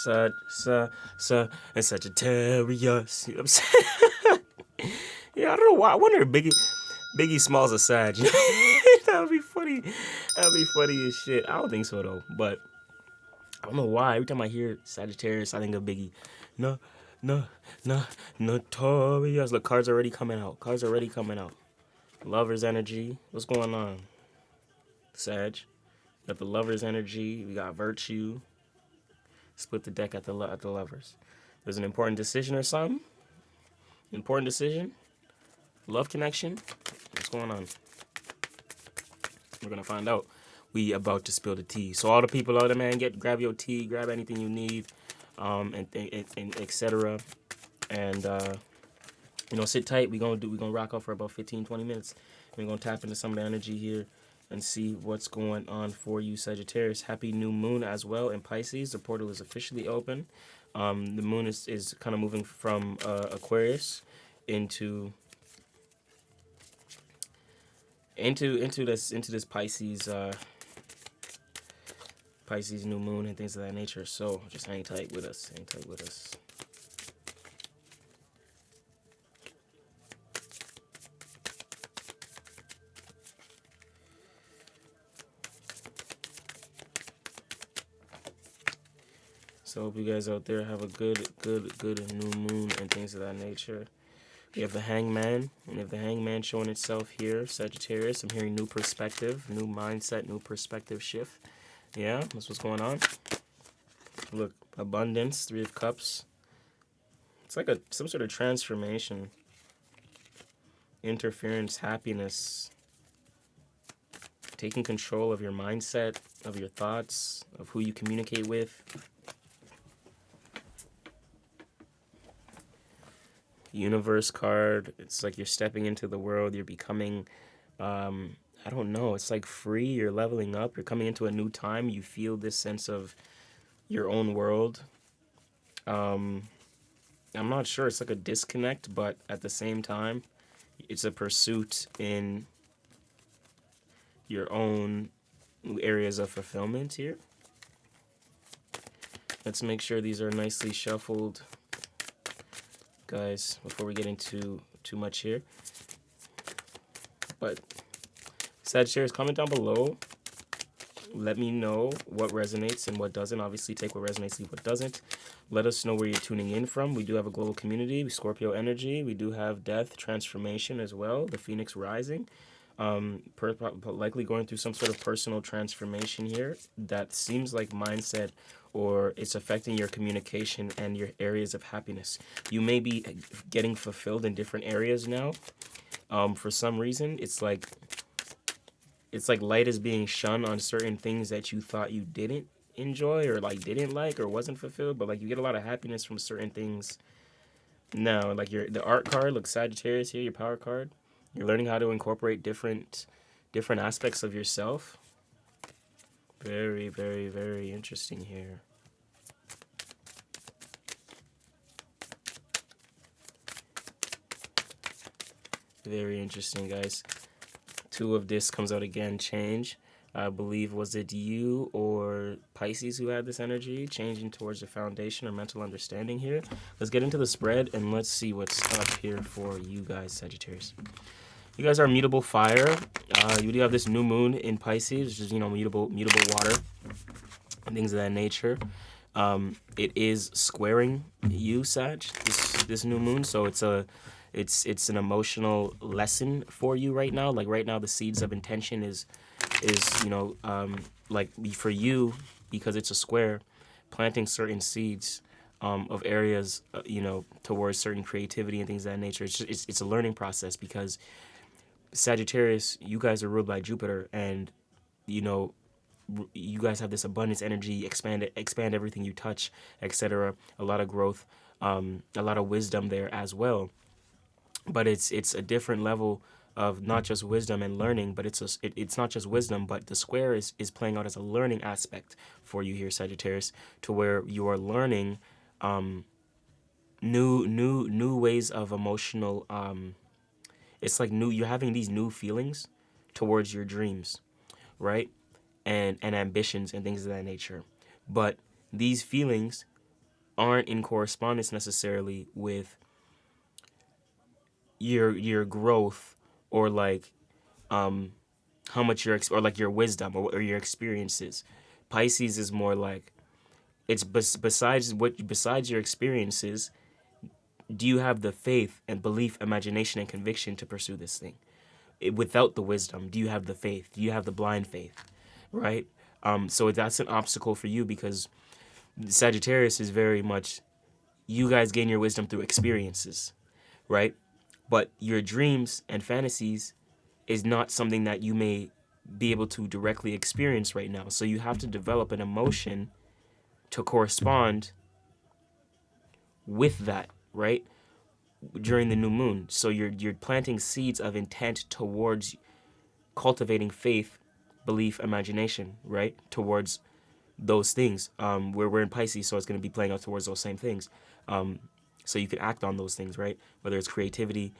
and Sagittarius. You know what I'm saying? Yeah, I don't know why. I wonder if Biggie Smalls a Sag. That would be funny. That would be funny as shit. I don't think so though. But I don't know why. Every time I hear Sagittarius, I think of Biggie. No, no, no, notorious. Look, cards already coming out. Cards already coming out. Lover's energy. What's going on? Sag. Got the lover's energy. We got virtue. Split the deck at the lovers. There's an important decision or something. Important decision. Love connection. What's going on? We're gonna find out. We about to spill the tea. So all the people out there, man, grab your tea, grab anything you need, and etc. And sit tight. We're gonna rock out for about 15-20 minutes. We're gonna tap into some of the energy here and see what's going on for you, Sagittarius. Happy new moon as well in Pisces. The portal is officially open. The moon is kind of moving from Aquarius into this Pisces new moon and things of that nature. So just hang tight with us. Hang tight with us. So hope you guys out there have a good new moon and things of that nature. We have the Hangman, and if the Hangman showing itself here, Sagittarius, I'm hearing new perspective, new mindset, new perspective shift. Yeah, that's what's going on. Look, abundance, 3 of Cups. It's like some sort of transformation. Interference, happiness. Taking control of your mindset, of your thoughts, of who you communicate with. Universe card. It's like you're stepping into the world. You're becoming, I don't know. It's like free. You're leveling up. You're coming into a new time. You feel this sense of your own world. I'm not sure. It's like a disconnect, but at the same time, it's a pursuit in your own areas of fulfillment here. Let's make sure these are nicely shuffled, guys, before we get into too much here. But Sagittarius, comment down below. Let me know what resonates and what doesn't. Obviously, take what resonates, leave what doesn't. Let us know where you're tuning in from. We do have a global community. Scorpio energy. We do have death, transformation as well. The Phoenix rising. Likely going through some sort of personal transformation here that seems like mindset, or it's affecting your communication and your areas of happiness. You may be getting fulfilled in different areas now. For some reason, it's like light is being shone on certain things that you thought you didn't enjoy or like didn't like or wasn't fulfilled, but like you get a lot of happiness from certain things now. Like the art card, look, Sagittarius here, your power card. You're learning how to incorporate different aspects of yourself. Very, very, very interesting here. Very interesting, guys. 2 of this comes out again, change. I believe, was it you or Pisces who had this energy? Changing towards the foundation or mental understanding here. Let's get into the spread and let's see what's up here for you guys, Sagittarius. You guys are mutable fire. You do have this new moon in Pisces, which is, mutable water and things of that nature. It is squaring you, Sag, this new moon. So it's an emotional lesson for you right now. Like right now, the seeds of intention is like for you, because it's a square, planting certain seeds of areas, towards certain creativity and things of that nature. It's a learning process because Sagittarius, you guys are ruled by Jupiter, and you guys have this abundance energy, expand everything you touch, etc. A lot of growth, a lot of wisdom there as well. But it's a different level of not just wisdom and learning, but it's not just wisdom, but the square is playing out as a learning aspect for you here, Sagittarius, to where you are learning new ways of emotional. It's like you're having these new feelings towards your dreams, right? And ambitions and things of that nature. But these feelings aren't in correspondence necessarily with your growth, or like how much or like your wisdom, or your experiences. Pisces is more like, it's besides your experiences, do you have the faith and belief, imagination, and conviction to pursue this thing? Without the wisdom, do you have the faith? Do you have the blind faith? Right? So that's an obstacle for you, because Sagittarius is very much, you guys gain your wisdom through experiences, right? But your dreams and fantasies is not something that you may be able to directly experience right now. So you have to develop an emotion to correspond with that, right? During the new moon. So you're planting seeds of intent towards cultivating faith, belief, imagination, right? Towards those things. We're in Pisces, so it's going to be playing out towards those same things. So you can act on those things, right? Whether it's creativity,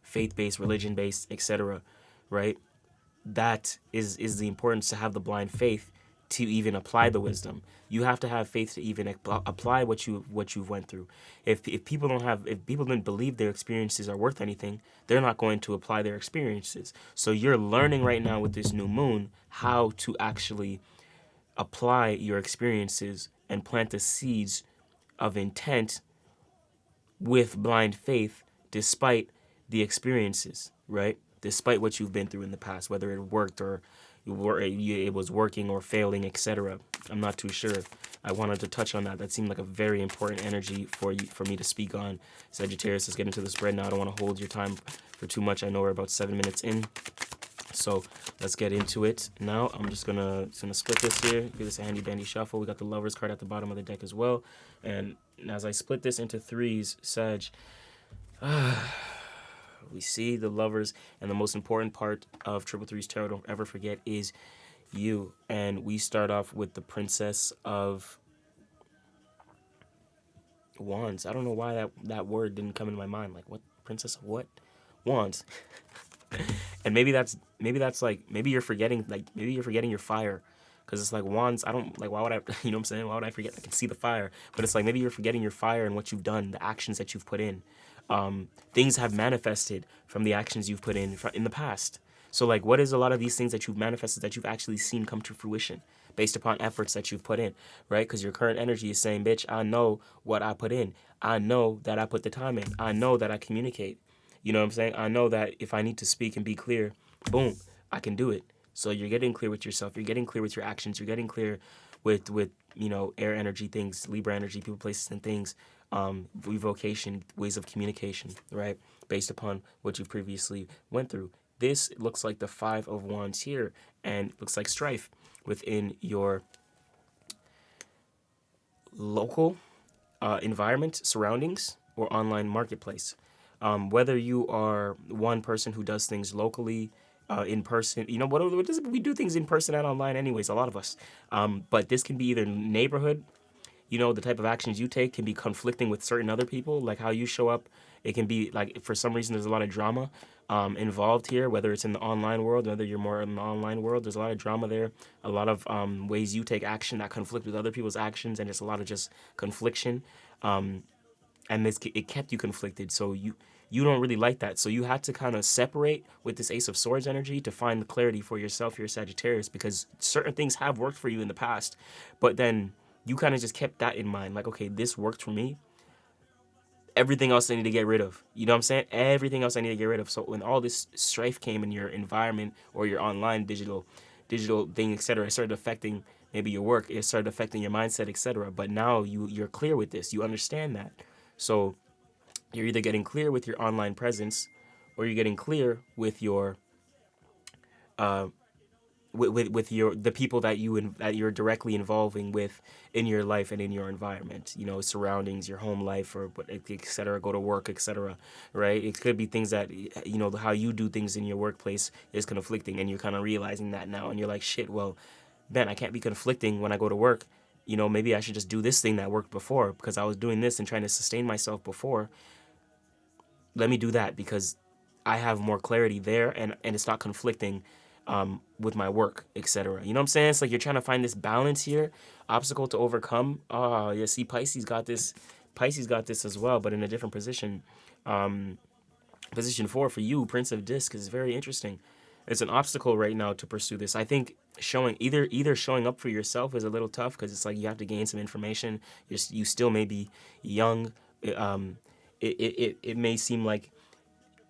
faith-based, religion-based, etc., right? That is the importance, to have the blind faith to even apply the wisdom. You have to have faith to even apply what you've went through. If people didn't believe their experiences are worth anything, they're not going to apply their experiences. So you're learning right now with this new moon how to actually apply your experiences and plant the seeds of intent with blind faith, despite the experiences, right? Despite what you've been through in the past, whether it worked or it was working or failing, etc. I'm not too sure. I wanted to touch on that. That seemed like a very important energy for me to speak on. Sagittarius, let's get into the spread now. I don't want to hold your time for too much. I know we're about 7 minutes in. So let's get into it now. I'm just gonna split this here. Give this a handy dandy shuffle. We got the Lovers card at the bottom of the deck as well. And as I split this into threes, Sag, we see the Lovers, and the most important part of Triple Threes Tarot, don't ever forget, is you. And we start off with the Princess of Wands. I don't know why that word didn't come into my mind. Like, what? Princess of what? Wands. And maybe you're forgetting your fire, because it's like wands. I don't like, why would I, you know what I'm saying? Why would I forget? I can see the fire, but it's like maybe you're forgetting your fire and what you've done, the actions that you've put in. Things have manifested from the actions you've put in the past. So like, what is a lot of these things that you've manifested that you've actually seen come to fruition based upon efforts that you've put in, right? Because your current energy is saying, bitch, I know what I put in. I know that I put the time in. I know that I communicate. You know what I'm saying? I know that if I need to speak and be clear, boom, I can do it. So you're getting clear with yourself. You're getting clear with your actions. You're getting clear with air energy things, Libra energy, people, places, and things, revocation, ways of communication, right? Based upon what you previously went through. This looks like the Five of Wands here, and looks like strife within your local environment, surroundings, or online marketplace. Whether you are one person who does things locally, in person, we do things in person and online anyways, a lot of us. But this can be either neighborhood, the type of actions you take can be conflicting with certain other people, like how you show up. It can be like, for some reason, there's a lot of drama involved here, whether it's in the online world, whether you're more in the online world, there's a lot of drama there, a lot of ways you take action that conflict with other people's actions, and it's a lot of just confliction. And it kept you conflicted, so you don't really like that. So you had to kind of separate with this Ace of Swords energy to find the clarity for yourself, your Sagittarius, because certain things have worked for you in the past, but then you kind of just kept that in mind, like, okay, this worked for me. Everything else I need to get rid of. You know what I'm saying? Everything else I need to get rid of. So when all this strife came in your environment or your online digital thing, etc., it started affecting maybe your work. It started affecting your mindset, etc. But now you're clear with this. You understand that. So you're either getting clear with your online presence, or you're getting clear with your with your the people that you're directly involving with in your life and in your environment, surroundings, your home life, or etc. Go to work, etc. Right? It could be things that how you do things in your workplace is conflicting, and you're kind of realizing that now, and you're like, shit, well, Ben, I can't be conflicting when I go to work. Maybe I should just do this thing that worked before, because I was doing this and trying to sustain myself before. Let me do that because I have more clarity there, and it's not conflicting with my work, etc. You know what I'm saying? It's like you're trying to find this balance here, obstacle to overcome. Oh, yeah, see, Pisces got this. Pisces got this as well, but in a different position. Position 4 for you, Prince of Disc, is very interesting. It's an obstacle right now to pursue this. I think showing either showing up for yourself is a little tough because it's like you have to gain some information. You still may be young. Um, it may seem like,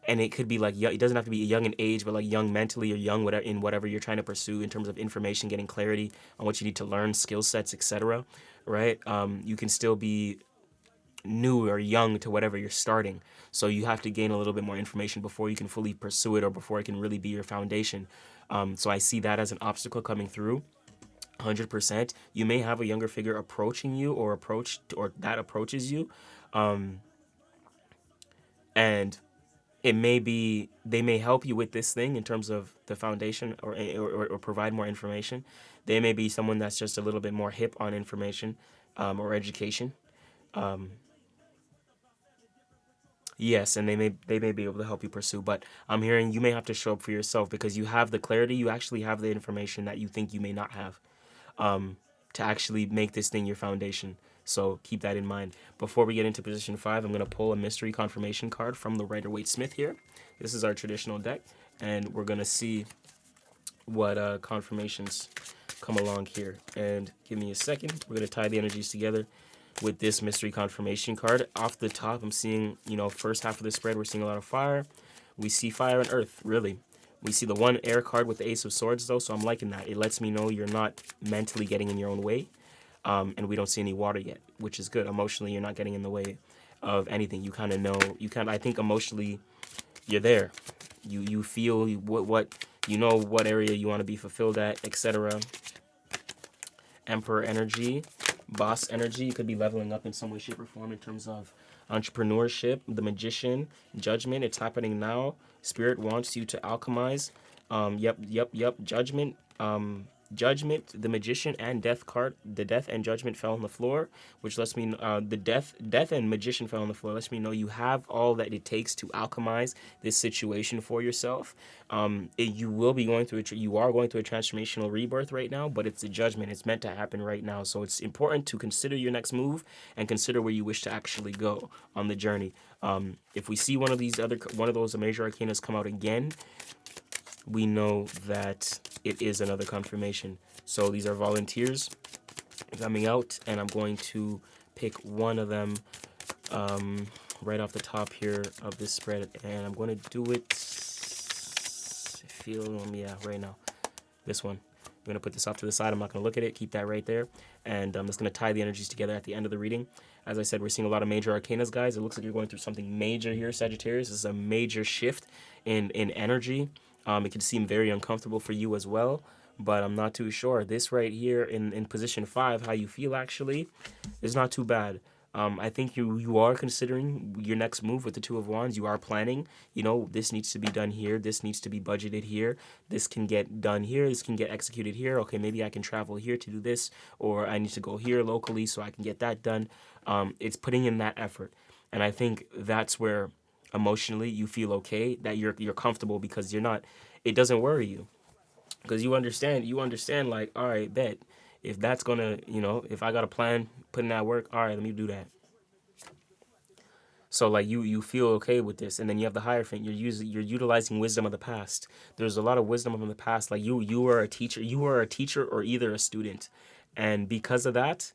and it could be like it doesn't have to be young in age, but like young mentally or young whatever in whatever you're trying to pursue in terms of information, getting clarity on what you need to learn, skill sets, etc. Right? You can still be new or young to whatever you're starting. So you have to gain a little bit more information before you can fully pursue it or before it can really be your foundation. So I see that as an obstacle coming through. 100%. You may have a younger figure approaching you or that approaches you. And it may be they may help you with this thing in terms of the foundation or provide more information. They may be someone that's just a little bit more hip on information or education. Yes, and they may be able to help you pursue, but I'm hearing you may have to show up for yourself because you have the clarity, you actually have the information that you think you may not have, to actually make this thing your foundation. So keep that in mind. Before we get into position 5, I'm going to pull a mystery confirmation card from the Rider-Waite-Smith here. This is our traditional deck, and we're going to see what confirmations come along here. And give me a second. We're going to tie the energies together with this mystery confirmation card. Off the top, I'm seeing, first half of the spread, we're seeing a lot of fire. We see fire and earth, really. We see the one air card with the Ace of Swords, though, so I'm liking that. It lets me know you're not mentally getting in your own way. And we don't see any water yet, which is good. Emotionally, you're not getting in the way of anything. You kind of know, I think emotionally, you're there. You feel what you know what area you want to be fulfilled at, etc. Emperor energy, boss energy. You could be leveling up in some way, shape, or form in terms of entrepreneurship. The Magician, judgment. It's happening now. Spirit wants you to alchemize. Yep. Judgment. Judgment, the Magician, and Death card. The Death and Judgment fell on the floor, which lets me the Death and Magician fell on the floor. Lets me know you have all that it takes to alchemize this situation for yourself. You will be going through you are going through a transformational rebirth right now, but it's a judgment. It's meant to happen right now, so it's important to consider your next move and consider where you wish to actually go on the journey. If we see one of those major arcanas come out again, we know that it is another confirmation. So these are volunteers coming out, and I'm going to pick one of them right off the top here of this spread, and I'm going to do it, right now. This one. I'm going to put this off to the side. I'm not going to look at it. Keep that right there. And I'm just going to tie the energies together at the end of the reading. As I said, we're seeing a lot of major arcanas, guys. It looks like you're going through something major here, Sagittarius. This is a major shift in energy. It can seem very uncomfortable for you as well, but I'm not too sure. This right here in position 5, how you feel actually, is not too bad. I think you are considering your next move with the Two of Wands. You are planning, this needs to be done here. This needs to be budgeted here. This can get done here. This can get executed here. Okay, maybe I can travel here to do this, or I need to go here locally so I can get that done. It's putting in that effort. And I think that's where emotionally you feel okay, that you're comfortable because it doesn't worry you. Because you understand like, all right, bet. If that's gonna, if I got a plan, put in that work, all right, let me do that. So like you feel okay with this, and then you have the Hierophant. You're utilizing wisdom of the past. There's a lot of wisdom from the past. Like you were a teacher or either a student, and because of that,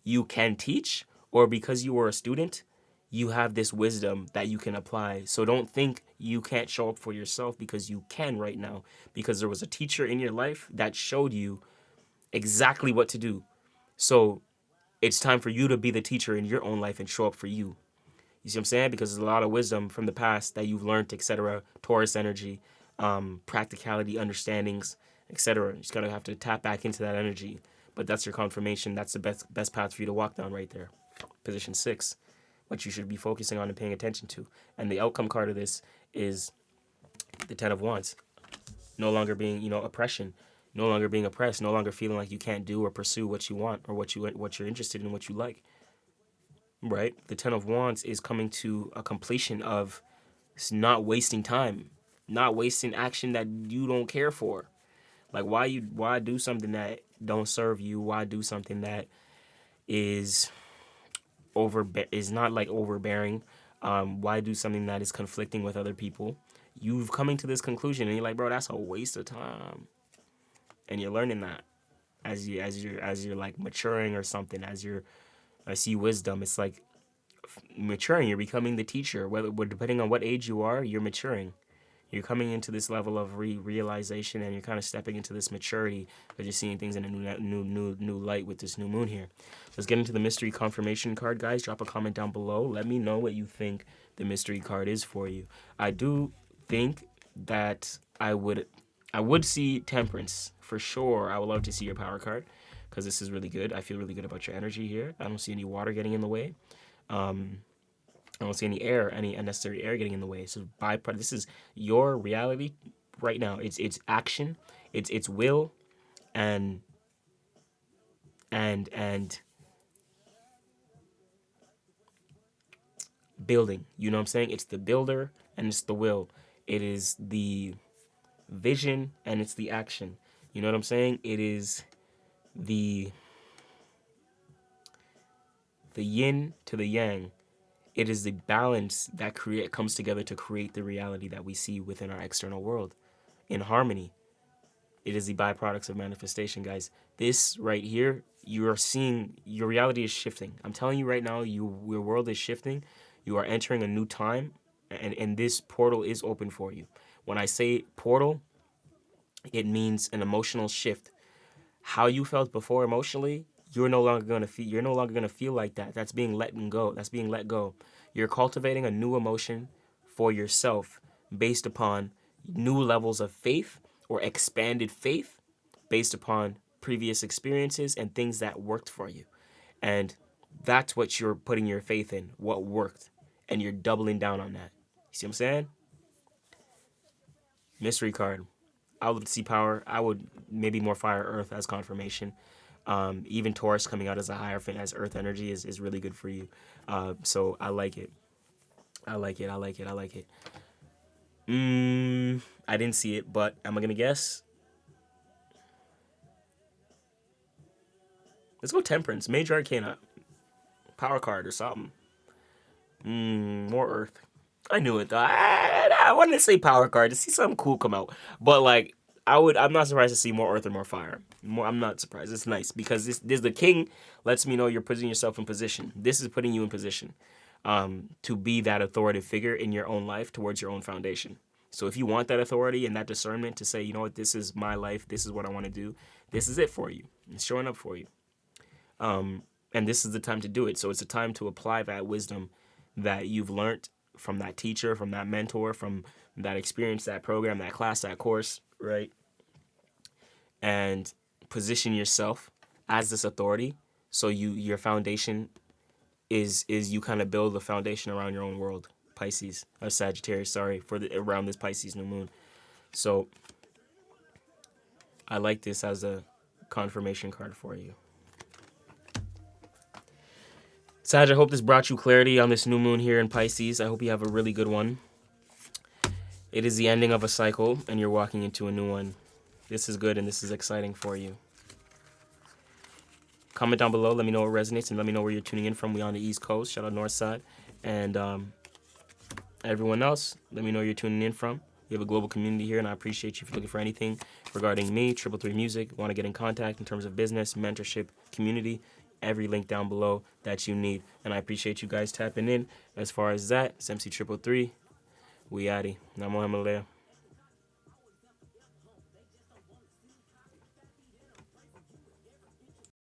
you can teach, or because you were a student, you have this wisdom that you can apply. So don't think you can't show up for yourself, because you can right now, because there was a teacher in your life that showed you exactly what to do. So it's time for you to be the teacher in your own life and show up for you. You see what I'm saying? Because there's a lot of wisdom from the past that you've learned, etc. Taurus energy, practicality, understandings, etc. You just gotta have to tap back into that energy. But that's your confirmation. That's the best path for you to walk down right there. Position 6, what you should be focusing on and paying attention to. And the outcome card of this is the Ten of Wands. No longer being, oppression. No longer being oppressed. No longer feeling like you can't do or pursue what you want or what you're interested in, what you like. Right? The Ten of Wands is coming to a completion of not wasting time. not wasting action that you don't care for. Like why do something that don't serve you? Why do something that is is not like overbearing? Why do something that is conflicting with other people? You've coming to this conclusion and you're like, bro, that's a waste of time. And you're learning that as you're like maturing or something, I see wisdom. It's like maturing. You're becoming the teacher. Whether depending on what age you are, you're maturing. You're coming into this level of realization, and you're kind of stepping into this maturity because you're seeing things in a new light with this new moon here. Let's get into the mystery confirmation card, guys. Drop a comment down below. Let me know what you think the mystery card is for you. I do think that I would see temperance for sure. I would love to see your power card because this is really good. I feel really good about your energy here. I don't see any water getting in the way. I don't see any unnecessary air getting in the way. So byproduct. This is your reality right now. It's action, it's will, and building. You know what I'm saying? It's the builder and it's the will. It is the vision and it's the action. You know what I'm saying? It is the yin to the yang. It is the balance that comes together to create the reality that we see within our external world in harmony. It is the byproducts of manifestation, guys. This right here, you are seeing your reality is shifting. I'm telling you right now, your world is shifting. You are entering a new time, and this portal is open for you. When I say portal, it means an emotional shift. How you felt before emotionally, you're no longer gonna feel. You're no longer gonna feel like that. That's being let go. That's being let go. You're cultivating a new emotion for yourself based upon new levels of faith or expanded faith based upon previous experiences and things that worked for you. And that's what you're putting your faith in, what worked. And you're doubling down on that. You see what I'm saying? Mystery card. I would see power. I would maybe more fire earth as confirmation. Even Taurus coming out as a hierophant as earth energy is really good for you. So I like it. I like it. I like it. I like it. I didn't see it, but am I gonna guess? Let's go temperance. Major arcana. Power card or something. More earth. I knew it though. I wanted to say power card to see something cool come out. But like I'm not surprised to see more earth or more fire. I'm not surprised. It's nice because this the king lets me know you're putting yourself in position. This is putting you in position to be that authoritative figure in your own life towards your own foundation. So if you want that authority and that discernment to say, you know what, this is my life, this is what I want to do, this is it for you. It's showing up for you. And this is the time to do it. So it's a time to apply that wisdom that you've learned from that teacher, from that mentor, from that experience, that program, that class, that course, right? And position yourself as this authority. So your foundation is you kind of build the foundation around your own world. Pisces or Sagittarius, sorry, around this Pisces new moon. So I like this as a confirmation card for you. Sag, I hope this brought you clarity on this new moon here in Pisces. I hope you have a really good one. It is the ending of a cycle, and you're walking into a new one. This is good, and this is exciting for you. Comment down below. Let me know what resonates, and let me know where you're tuning in from. We on the East Coast. Shout out North Side. And everyone else, let me know where you're tuning in from. We have a global community here, and I appreciate you if you're looking for anything regarding me, 333 Music. Want to get in contact in terms of business, mentorship, community. Every link down below that you need. And I appreciate you guys tapping in. As far as that, it's MC 333. We outie. Namo Himalaya.